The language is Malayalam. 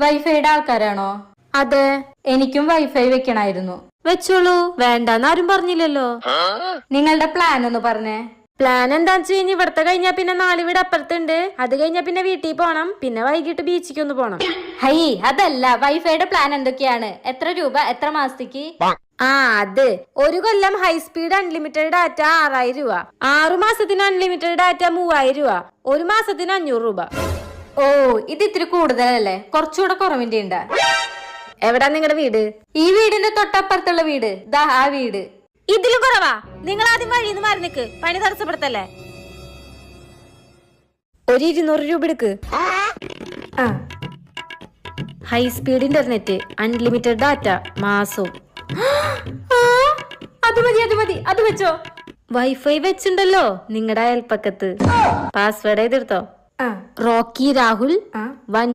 വൈഫൈയുടെ ആൾക്കാരാണോ? അതെ. എനിക്കും വൈഫൈ വെക്കണായിരുന്നു. വെച്ചോളൂ, വേണ്ടെന്ന് ആരും പറഞ്ഞില്ലല്ലോ. നിങ്ങളുടെ പ്ലാൻ ഒന്ന് പറഞ്ഞേ. പ്ലാൻ എന്താന്ന് വെച്ച് കഴിഞ്ഞാൽ ഇവിടത്തെ കഴിഞ്ഞാ പിന്നെ 4 വീട് അപ്പുറത്തുണ്ട്. അത് കഴിഞ്ഞാ പിന്നെ വീട്ടിൽ പോണം. പിന്നെ വൈകിട്ട് ബീച്ചിക്ക് ഒന്ന് പോണം. ഹൈ, അതല്ല, വൈഫൈയുടെ പ്ലാൻ എന്തൊക്കെയാണ്? എത്ര രൂപ, എത്ര മാസത്തേക്ക്? അത് 1 കൊല്ലം ഹൈസ്പീഡ് അൺലിമിറ്റഡ് ഡാറ്റ 6000 രൂപ, 6 മാസത്തിന് അൺലിമിറ്റഡ് ഡാറ്റ 3000 രൂപ, 1 മാസത്തിന് 500 രൂപ. ഓ, ഇത് ഇത്തിരി കൂടുതലല്ലേ? കുറച്ചുകൂടെ കുറവിന്റെ ഉണ്ട്. എവിടാ നിങ്ങളുടെ വീട്? ഈ വീടിന്റെ തൊട്ടപ്പുറത്തുള്ള വീട്, ദാ ആ വീട്. ഇതിലും കുറവാ. നിങ്ങൾ ആദ്യം വഴിന്ന് മാറി നിക്ക്, പണി തടസ്സപ്പെടുത്തല്ലേ. ഒരു 200 രൂപ എടുക്ക്. ഹൈസ്പീഡ് ഇന്റർനെറ്റ്, അൺലിമിറ്റഡ് ഡാറ്റ, മാസവും. അത് മതി, അത് മതി, അത് വെച്ചോ. വൈഫൈ വെച്ചിണ്ടല്ലോ നിങ്ങളുടെ അയൽപ്പക്കത്ത്. പാസ്വേഡ് എഴുതിർത്തോ? ആ റോക്കി രാഹുൽ 1